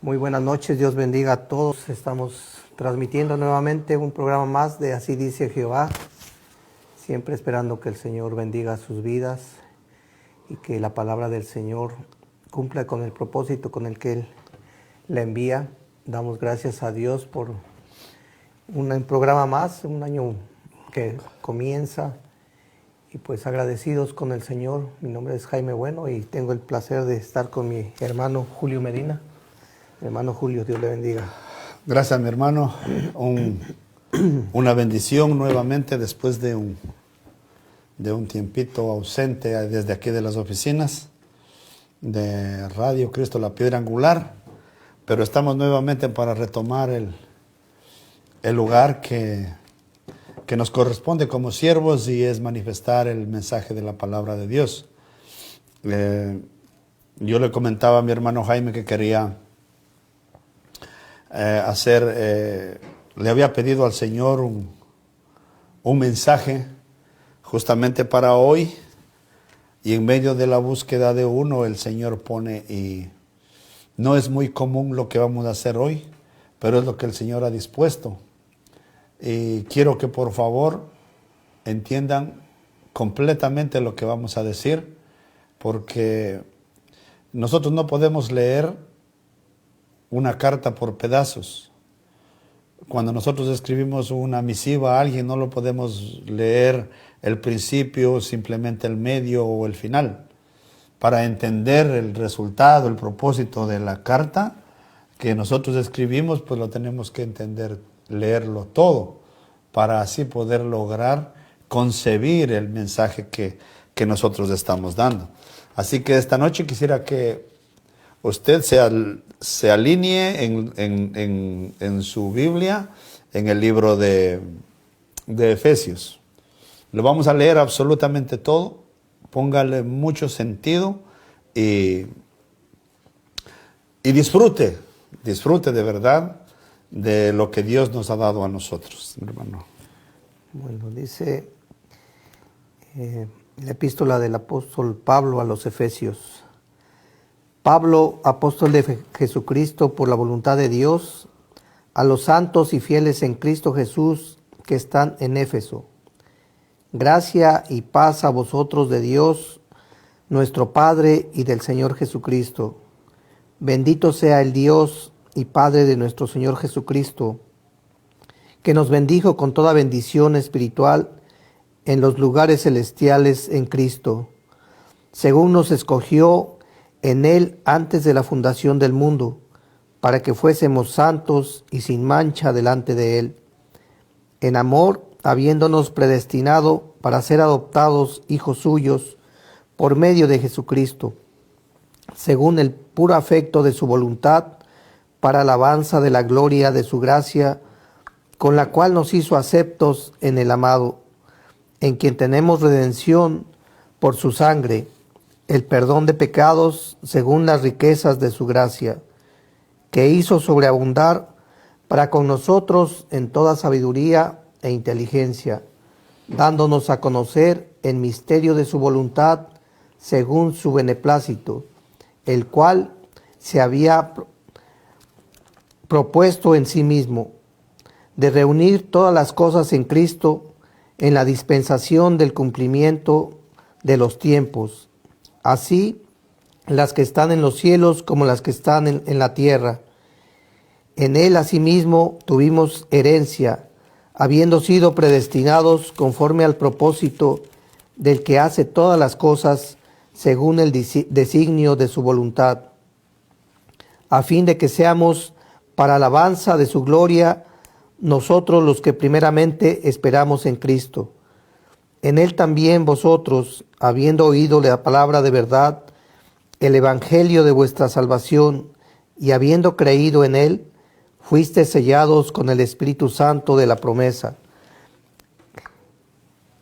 Muy buenas noches, Dios bendiga a todos. Estamos transmitiendo nuevamente un programa más de Así dice Jehová, siempre esperando que el Señor bendiga sus vidas y que la palabra del Señor cumpla con el propósito con el que Él la envía. Damos gracias a Dios por un programa más, un año que comienza, y pues agradecidos con el Señor. Mi nombre es Jaime Bueno y tengo el placer de estar con mi hermano Julio Medina. Hermano Julio, Dios le bendiga. Gracias, mi hermano. Una bendición nuevamente después de un tiempito ausente desde aquí de las oficinas de Radio Cristo la Piedra Angular, pero estamos nuevamente para retomar el lugar que nos corresponde como siervos, y es manifestar el mensaje de la palabra de Dios. Yo le comentaba a mi hermano Jaime que quería le había pedido al Señor un mensaje justamente para hoy, y en medio de la búsqueda de uno el Señor pone, y no es muy común lo que vamos a hacer hoy, pero es lo que el Señor ha dispuesto, y quiero que por favor entiendan completamente lo que vamos a decir, porque nosotros no podemos leer una carta por pedazos. Cuando nosotros escribimos una misiva a alguien, no lo podemos leer el principio, simplemente el medio o el final. Para entender el resultado, el propósito de la carta que nosotros escribimos, pues lo tenemos que entender, leerlo todo, para así poder lograr concebir el mensaje que nosotros estamos dando. Así que esta noche quisiera que usted se alinee en su Biblia, en el libro de Efesios. Lo vamos a leer absolutamente todo, póngale mucho sentido y disfrute de verdad de lo que Dios nos ha dado a nosotros, hermano. Bueno, dice la epístola del apóstol Pablo a los Efesios. Pablo, apóstol de Jesucristo por la voluntad de Dios, a los santos y fieles en Cristo Jesús que están en Éfeso. Gracia y paz a vosotros de Dios, nuestro Padre, y del Señor Jesucristo. Bendito sea el Dios y Padre de nuestro Señor Jesucristo, que nos bendijo con toda bendición espiritual en los lugares celestiales en Cristo, según nos escogió en Él antes de la fundación del mundo, para que fuésemos santos y sin mancha delante de Él, en amor, habiéndonos predestinado para ser adoptados hijos suyos por medio de Jesucristo, según el puro afecto de su voluntad, para alabanza de la gloria de su gracia, con la cual nos hizo aceptos en el amado, en quien tenemos redención por su sangre, el perdón de pecados según las riquezas de su gracia, que hizo sobreabundar para con nosotros en toda sabiduría e inteligencia, dándonos a conocer el misterio de su voluntad según su beneplácito, el cual se había propuesto en sí mismo, de reunir todas las cosas en Cristo en la dispensación del cumplimiento de los tiempos, así las que están en los cielos como las que están en la tierra. En Él asimismo tuvimos herencia, habiendo sido predestinados conforme al propósito del que hace todas las cosas según el designio de su voluntad, a fin de que seamos para alabanza de su gloria nosotros los que primeramente esperamos en Cristo. En Él también vosotros, habiendo oído la palabra de verdad, el evangelio de vuestra salvación, y habiendo creído en Él, fuisteis sellados con el Espíritu Santo de la promesa,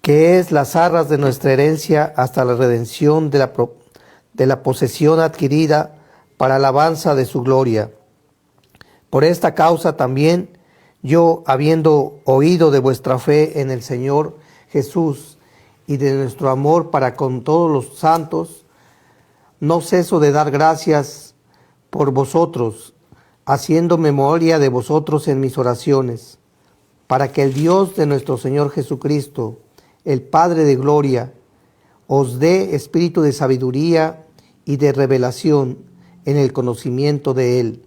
que es las arras de nuestra herencia hasta la redención de la posesión adquirida para alabanza de su gloria. Por esta causa también yo, habiendo oído de vuestra fe en el Señor Jesús y de nuestro amor para con todos los santos, no ceso de dar gracias por vosotros, haciendo memoria de vosotros en mis oraciones, para que el Dios de nuestro Señor Jesucristo, el Padre de gloria, os dé espíritu de sabiduría y de revelación en el conocimiento de Él,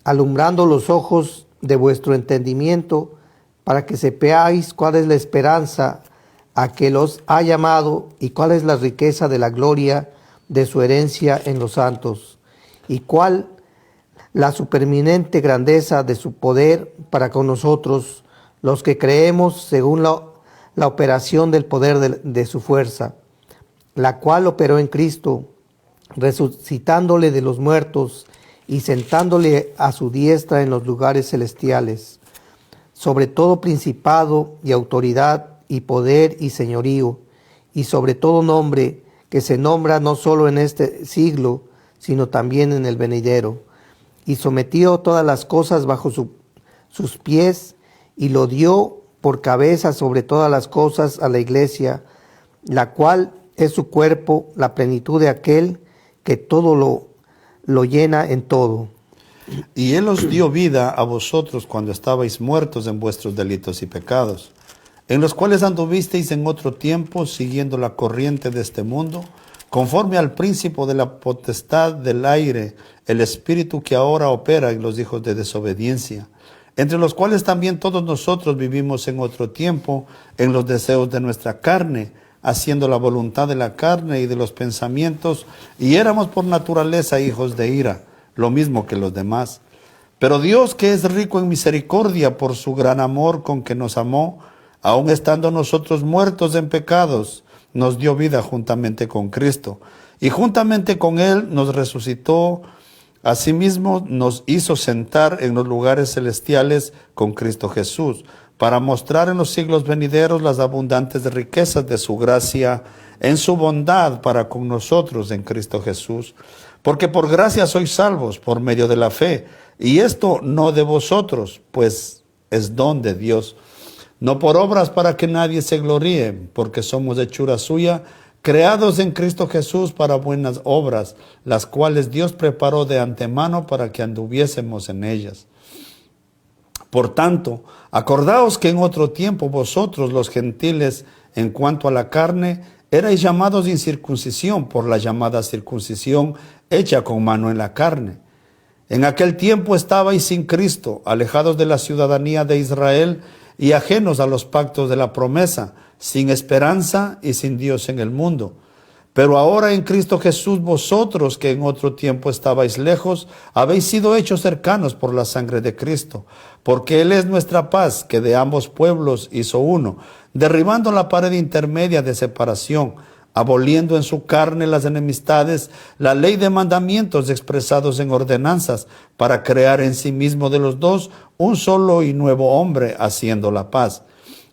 alumbrando los ojos de vuestro entendimiento, para que sepáis cuál es la esperanza a que los ha llamado y cuál es la riqueza de la gloria de su herencia en los santos, y cuál la supereminente grandeza de su poder para con nosotros, los que creemos según la operación del poder de su fuerza, la cual operó en Cristo, resucitándole de los muertos y sentándole a su diestra en los lugares celestiales, sobre todo principado y autoridad y poder y señorío, y sobre todo nombre que se nombra no solo en este siglo, sino también en el venidero, y sometió todas las cosas bajo sus pies, y lo dio por cabeza sobre todas las cosas a la iglesia, la cual es su cuerpo, la plenitud de aquel que todo lo llena en todo. Y Él os dio vida a vosotros cuando estabais muertos en vuestros delitos y pecados, en los cuales anduvisteis en otro tiempo, siguiendo la corriente de este mundo, conforme al príncipe de la potestad del aire, el espíritu que ahora opera en los hijos de desobediencia, entre los cuales también todos nosotros vivimos en otro tiempo, en los deseos de nuestra carne, haciendo la voluntad de la carne y de los pensamientos, y éramos por naturaleza hijos de ira, lo mismo que los demás. Pero Dios, que es rico en misericordia por su gran amor con que nos amó, aun estando nosotros muertos en pecados, nos dio vida juntamente con Cristo, y juntamente con Él nos resucitó. Asimismo nos hizo sentar en los lugares celestiales con Cristo Jesús, para mostrar en los siglos venideros las abundantes riquezas de su gracia en su bondad para con nosotros en Cristo Jesús. Porque por gracia sois salvos por medio de la fe, y esto no de vosotros, pues es don de Dios, no por obras para que nadie se gloríe, porque somos hechura suya, creados en Cristo Jesús para buenas obras, las cuales Dios preparó de antemano para que anduviésemos en ellas. Por tanto, acordaos que en otro tiempo vosotros los gentiles, en cuanto a la carne, erais llamados incircuncisión por la llamada circuncisión hecha con mano en la carne. En aquel tiempo estabais sin Cristo, alejados de la ciudadanía de Israel y ajenos a los pactos de la promesa, sin esperanza y sin Dios en el mundo. Pero ahora en Cristo Jesús vosotros, que en otro tiempo estabais lejos, habéis sido hechos cercanos por la sangre de Cristo, porque Él es nuestra paz, que de ambos pueblos hizo uno, derribando la pared intermedia de separación, aboliendo en su carne las enemistades, la ley de mandamientos expresados en ordenanzas, para crear en sí mismo de los dos un solo y nuevo hombre, haciendo la paz.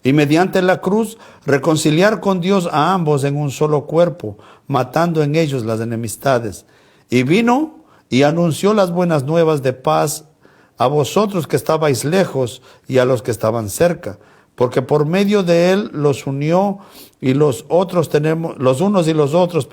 Y mediante la cruz reconciliar con Dios a ambos en un solo cuerpo, matando en ellos las enemistades. Y vino y anunció las buenas nuevas de paz a vosotros que estabais lejos y a los que estaban cerca, porque por medio de él los unió y los unos y los otros,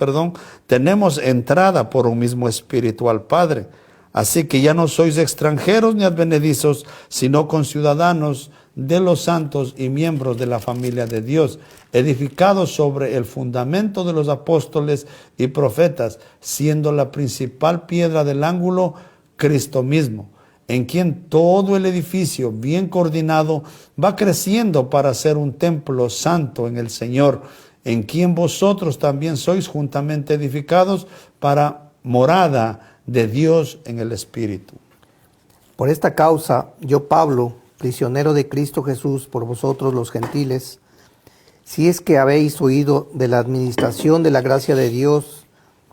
tenemos entrada por un mismo espíritu al Padre. Así que ya no sois extranjeros ni advenedizos, sino conciudadanos de los santos y miembros de la familia de Dios, edificados sobre el fundamento de los apóstoles y profetas, siendo la principal piedra del ángulo Cristo mismo, en quien todo el edificio bien coordinado va creciendo para ser un templo santo en el Señor, en quien vosotros también sois juntamente edificados para morada de Dios en el Espíritu. Por esta causa, yo, Pablo, prisionero de Cristo Jesús por vosotros los gentiles, si es que habéis oído de la administración de la gracia de Dios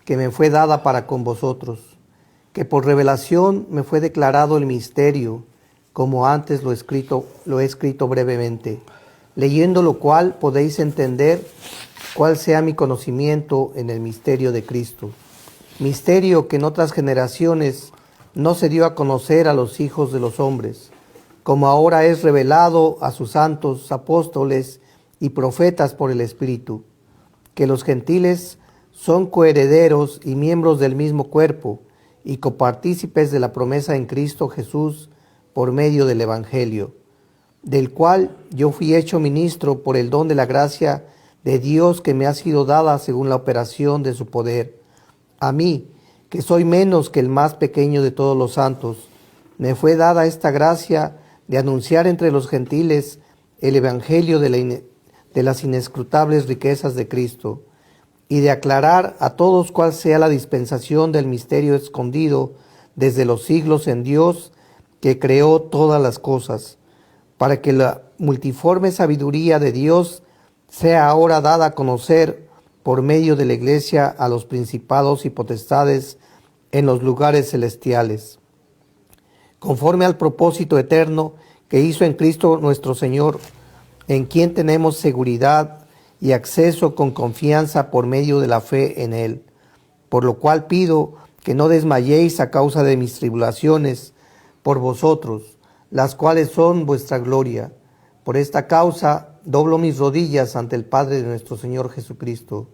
que me fue dada para con vosotros, que por revelación me fue declarado el misterio, como antes lo he escrito brevemente, leyendo lo cual podéis entender cuál sea mi conocimiento en el misterio de Cristo. Misterio que en otras generaciones no se dio a conocer a los hijos de los hombres, como ahora es revelado a sus santos apóstoles y profetas por el Espíritu, que los gentiles son coherederos y miembros del mismo cuerpo, y copartícipes de la promesa en Cristo Jesús por medio del Evangelio, del cual yo fui hecho ministro por el don de la gracia de Dios que me ha sido dada según la operación de su poder. A mí, que soy menos que el más pequeño de todos los santos, me fue dada esta gracia de anunciar entre los gentiles el Evangelio de las inescrutables riquezas de Cristo, y de aclarar a todos cuál sea la dispensación del misterio escondido desde los siglos en Dios, que creó todas las cosas, para que la multiforme sabiduría de Dios sea ahora dada a conocer por medio de la Iglesia a los principados y potestades en los lugares celestiales, conforme al propósito eterno que hizo en Cristo nuestro Señor, en quien tenemos seguridad y acceso con confianza por medio de la fe en Él. Por lo cual pido que no desmayéis a causa de mis tribulaciones por vosotros, las cuales son vuestra gloria. Por esta causa doblo mis rodillas ante el Padre de nuestro Señor Jesucristo,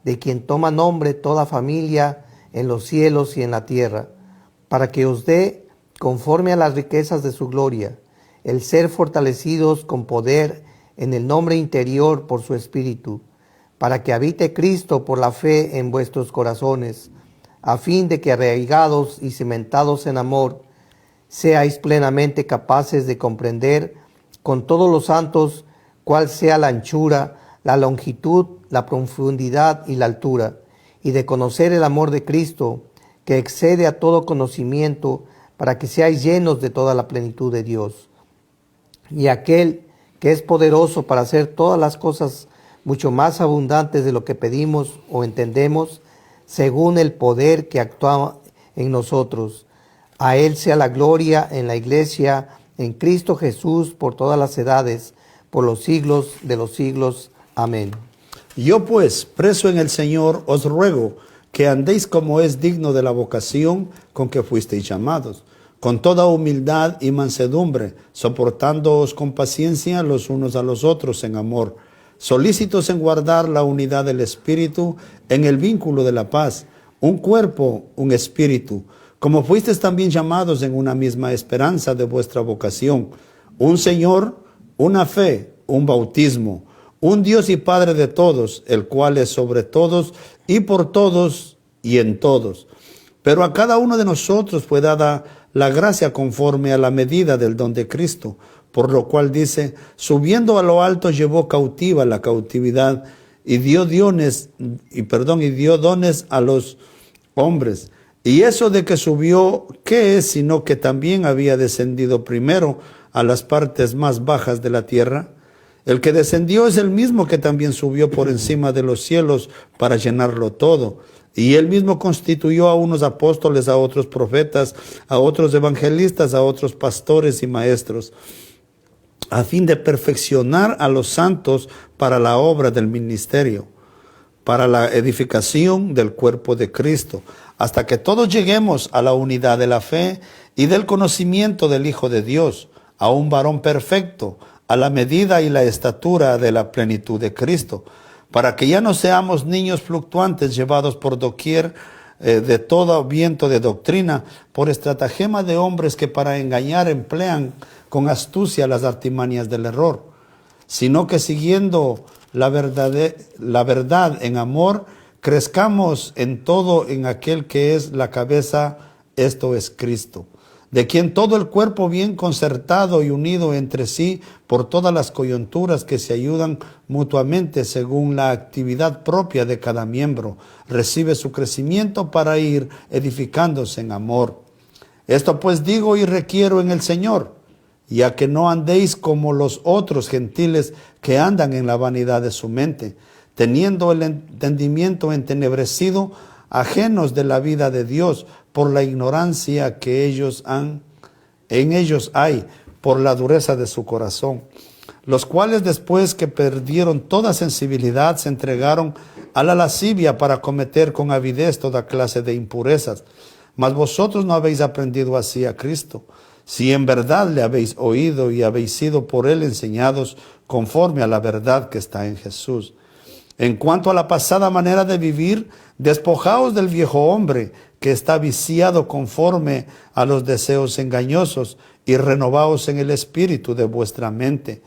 de quien toma nombre toda familia en los cielos y en la tierra, para que os dé, conforme a las riquezas de su gloria, el ser fortalecidos con poder en el nombre interior por su Espíritu, para que habite Cristo por la fe en vuestros corazones, a fin de que arraigados y cimentados en amor, seáis plenamente capaces de comprender con todos los santos cuál sea la anchura, la longitud, la profundidad y la altura, y de conocer el amor de Cristo, que excede a todo conocimiento, para que seáis llenos de toda la plenitud de Dios. Y aquel que es poderoso para hacer todas las cosas mucho más abundantes de lo que pedimos o entendemos, según el poder que actúa en nosotros. A Él sea la gloria en la Iglesia, en Cristo Jesús, por todas las edades, por los siglos de los siglos. Amén. Yo pues, preso en el Señor, os ruego que andéis como es digno de la vocación con que fuisteis llamados, con toda humildad y mansedumbre, soportándoos con paciencia los unos a los otros en amor, solícitos en guardar la unidad del Espíritu en el vínculo de la paz, un cuerpo, un espíritu, como fuisteis también llamados en una misma esperanza de vuestra vocación, un Señor, una fe, un bautismo, un Dios y Padre de todos, el cual es sobre todos y por todos y en todos. Pero a cada uno de nosotros fue dada la gracia conforme a la medida del don de Cristo, por lo cual dice, subiendo a lo alto llevó cautiva la cautividad y dio dones a los hombres. Y eso de que subió, ¿qué es? Sino que también había descendido primero a las partes más bajas de la tierra. El que descendió es el mismo que también subió por encima de los cielos para llenarlo todo. Y él mismo constituyó a unos apóstoles, a otros profetas, a otros evangelistas, a otros pastores y maestros, a fin de perfeccionar a los santos para la obra del ministerio, para la edificación del cuerpo de Cristo, hasta que todos lleguemos a la unidad de la fe y del conocimiento del Hijo de Dios, a un varón perfecto, a la medida y la estatura de la plenitud de Cristo, para que ya no seamos niños fluctuantes llevados por doquier de todo viento de doctrina, por estratagema de hombres que para engañar emplean con astucia las artimañas del error, sino que siguiendo la verdad en amor, crezcamos en todo en aquel que es la cabeza, esto es Cristo, de quien todo el cuerpo bien concertado y unido entre sí por todas las coyunturas que se ayudan mutuamente según la actividad propia de cada miembro, recibe su crecimiento para ir edificándose en amor. Esto pues digo y requiero en el Señor, ya que no andéis como los otros gentiles que andan en la vanidad de su mente, teniendo el entendimiento entenebrecido, ajenos de la vida de Dios, por la ignorancia que en ellos hay, por la dureza de su corazón, los cuales después que perdieron toda sensibilidad se entregaron a la lascivia para cometer con avidez toda clase de impurezas. Mas vosotros no habéis aprendido así a Cristo, si en verdad le habéis oído y habéis sido por él enseñados conforme a la verdad que está en Jesús. En cuanto a la pasada manera de vivir, despojaos del viejo hombre que está viciado conforme a los deseos engañosos, y renovaos en el espíritu de vuestra mente,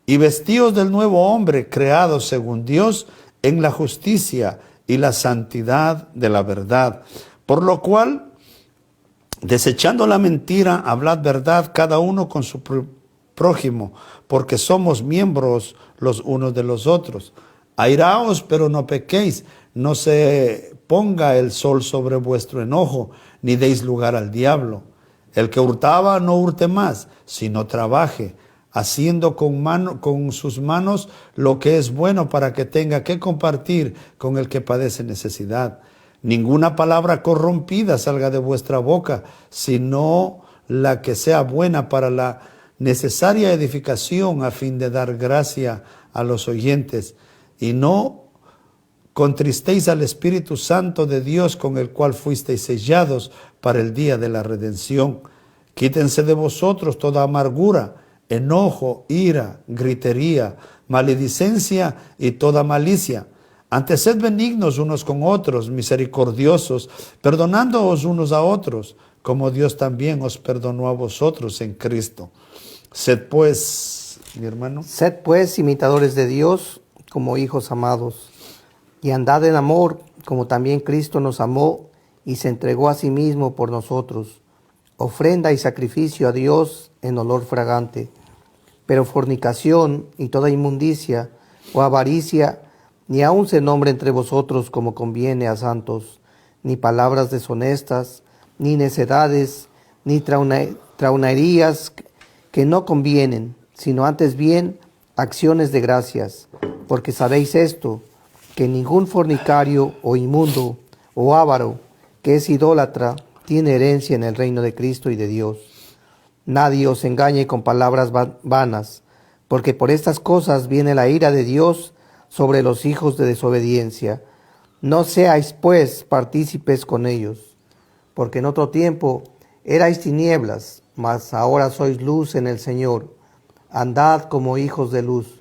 y vestíos del nuevo hombre creado según Dios en la justicia y la santidad de la verdad. Por lo cual, desechando la mentira, hablad verdad cada uno con su prójimo, porque somos miembros los unos de los otros. Airaos, pero no pequéis, no se ponga el sol sobre vuestro enojo, ni deis lugar al diablo. El que hurtaba, no hurte más, sino trabaje, haciendo con sus manos lo que es bueno, para que tenga que compartir con el que padece necesidad. Ninguna palabra corrompida salga de vuestra boca, sino la que sea buena para la necesaria edificación, a fin de dar gracia a los oyentes. Y no contristéis al Espíritu Santo de Dios, con el cual fuisteis sellados para el día de la redención. Quítense de vosotros toda amargura, enojo, ira, gritería, maledicencia y toda malicia. Antes sed benignos unos con otros, misericordiosos, perdonándoos unos a otros, como Dios también os perdonó a vosotros en Cristo. Sed pues, mi hermano. Sed pues imitadores de Dios como hijos amados, y andad en amor, como también Cristo nos amó y se entregó a sí mismo por nosotros, ofrenda y sacrificio a Dios en olor fragante. Pero fornicación y toda inmundicia o avaricia, ni aun se nombre entre vosotros como conviene a santos, ni palabras deshonestas, ni necedades, ni traunerías que no convienen, sino antes bien acciones de gracias. Porque sabéis esto, que ningún fornicario o inmundo o avaro que es idólatra tiene herencia en el reino de Cristo y de Dios. Nadie os engañe con palabras vanas, porque por estas cosas viene la ira de Dios sobre los hijos de desobediencia. No seáis pues partícipes con ellos, porque en otro tiempo erais tinieblas, mas ahora sois luz en el Señor. Andad como hijos de luz,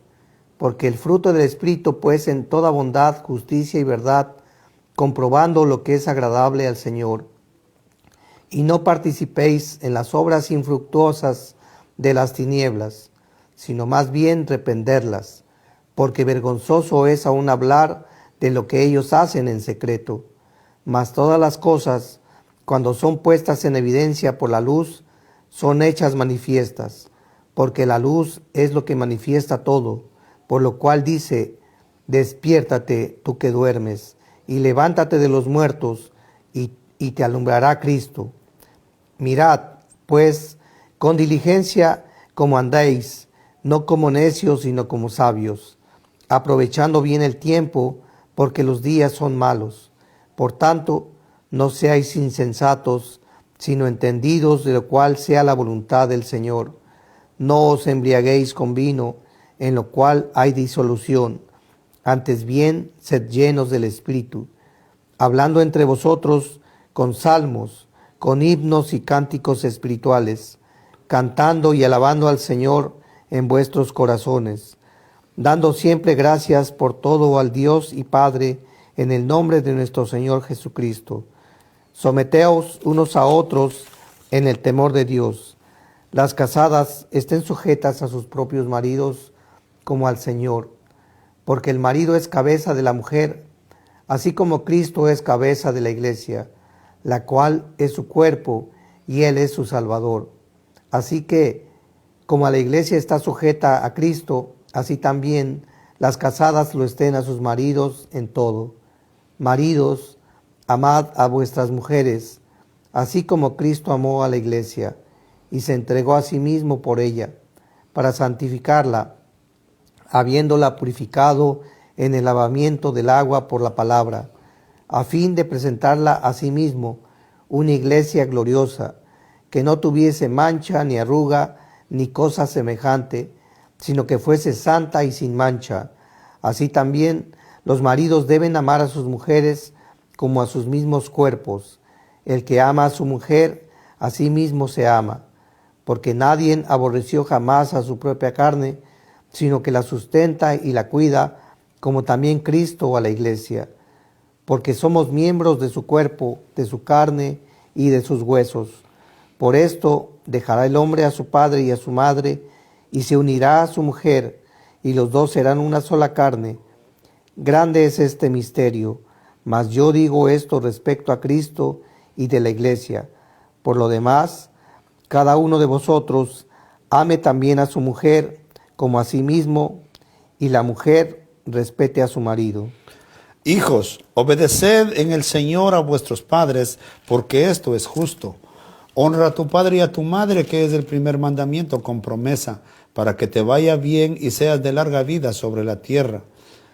porque el fruto del Espíritu pues en toda bondad, justicia y verdad, comprobando lo que es agradable al Señor. Y no participéis en las obras infructuosas de las tinieblas, sino más bien reprenderlas, porque vergonzoso es aún hablar de lo que ellos hacen en secreto. Mas todas las cosas, cuando son puestas en evidencia por la luz, son hechas manifiestas, porque la luz es lo que manifiesta todo, por lo cual dice: despiértate tú que duermes, y levántate de los muertos, y te alumbrará Cristo. Mirad, pues, con diligencia como andéis, no como necios, sino como sabios, aprovechando bien el tiempo, porque los días son malos. Por tanto, no seáis insensatos, sino entendidos de lo cual sea la voluntad del Señor. No os embriaguéis con vino, en lo cual hay disolución. Antes bien, sed llenos del Espíritu, hablando entre vosotros con salmos, con himnos y cánticos espirituales, cantando y alabando al Señor en vuestros corazones, dando siempre gracias por todo al Dios y Padre, en el nombre de nuestro Señor Jesucristo. Someteos unos a otros en el temor de Dios. Las casadas estén sujetas a sus propios maridos como al Señor, porque el marido es cabeza de la mujer, así como Cristo es cabeza de la iglesia, la cual es su cuerpo y Él es su Salvador. Así que, como a la iglesia está sujeta a Cristo, así también las casadas lo estén a sus maridos en todo. Maridos, amad a vuestras mujeres, así como Cristo amó a la iglesia y se entregó a sí mismo por ella, para santificarla, habiéndola purificado en el lavamiento del agua por la palabra, a fin de presentarla a sí mismo una iglesia gloriosa, que no tuviese mancha ni arruga ni cosa semejante, sino que fuese santa y sin mancha. Así también los maridos deben amar a sus mujeres como a sus mismos cuerpos. El que ama a su mujer, a sí mismo se ama, porque nadie aborreció jamás a su propia carne, sino que la sustenta y la cuida, como también Cristo a la iglesia, porque somos miembros de su cuerpo, de su carne y de sus huesos. Por esto dejará el hombre a su padre y a su madre, y se unirá a su mujer, y los dos serán una sola carne. Grande es este misterio, mas yo digo esto respecto a Cristo y de la iglesia. Por lo demás, cada uno de vosotros ame también a su mujer como a sí mismo, y la mujer respete a su marido. Hijos, obedeced en el Señor a vuestros padres, porque esto es justo. Honra a tu padre y a tu madre, que es el primer mandamiento con promesa, para que te vaya bien y seas de larga vida sobre la tierra.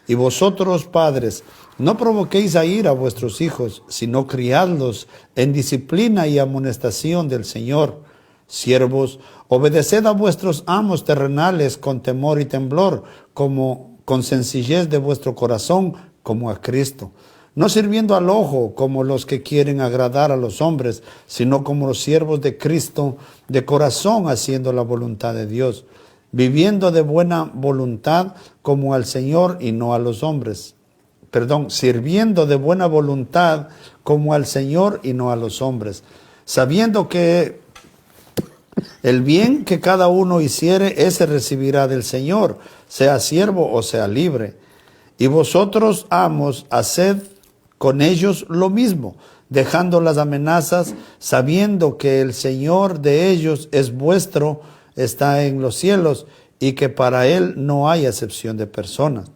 Y vosotros, padres, no provoquéis a ira a vuestros hijos, sino criadlos en disciplina y amonestación del Señor. Siervos, obedeced a vuestros amos terrenales con temor y temblor, como con sencillez de vuestro corazón, como a Cristo, no sirviendo al ojo como los que quieren agradar a los hombres, sino como los siervos de Cristo, de corazón haciendo la voluntad de Dios, viviendo de buena voluntad como al Señor y no a los hombres. Sirviendo de buena voluntad como al Señor y no a los hombres, sabiendo que el bien que cada uno hiciere, ese recibirá del Señor, sea siervo o sea libre. Y vosotros, amos, haced con ellos lo mismo, dejando las amenazas, sabiendo que el Señor de ellos es vuestro, está en los cielos, y que para Él no hay acepción de personas.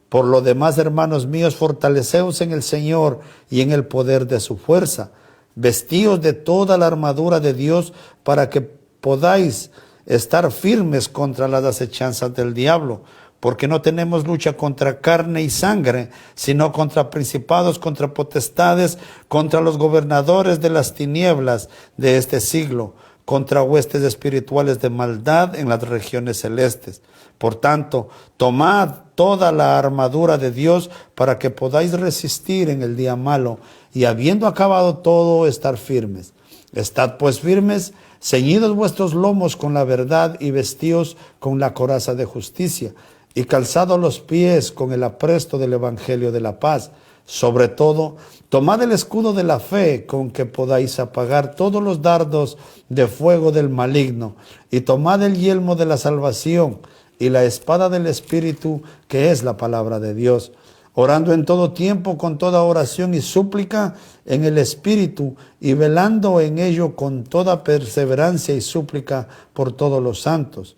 Por lo demás, hermanos míos, fortaleceos en el Señor y en el poder de su fuerza. Vestíos de toda la armadura de Dios para que podáis estar firmes contra las acechanzas del diablo. Porque no tenemos lucha contra carne y sangre, sino contra principados, contra potestades, contra los gobernadores de las tinieblas de este siglo, contra huestes espirituales de maldad en las regiones celestes. Por tanto, tomad toda la armadura de Dios para que podáis resistir en el día malo, y habiendo acabado todo, estar firmes. Estad pues firmes, ceñidos vuestros lomos con la verdad y vestíos con la coraza de justicia, y calzados los pies con el apresto del evangelio de la paz. Sobre todo, tomad el escudo de la fe con que podáis apagar todos los dardos de fuego del maligno, y tomad el yelmo de la salvación y la espada del Espíritu, que es la palabra de Dios, orando en todo tiempo con toda oración y súplica en el Espíritu, y velando en ello con toda perseverancia y súplica por todos los santos,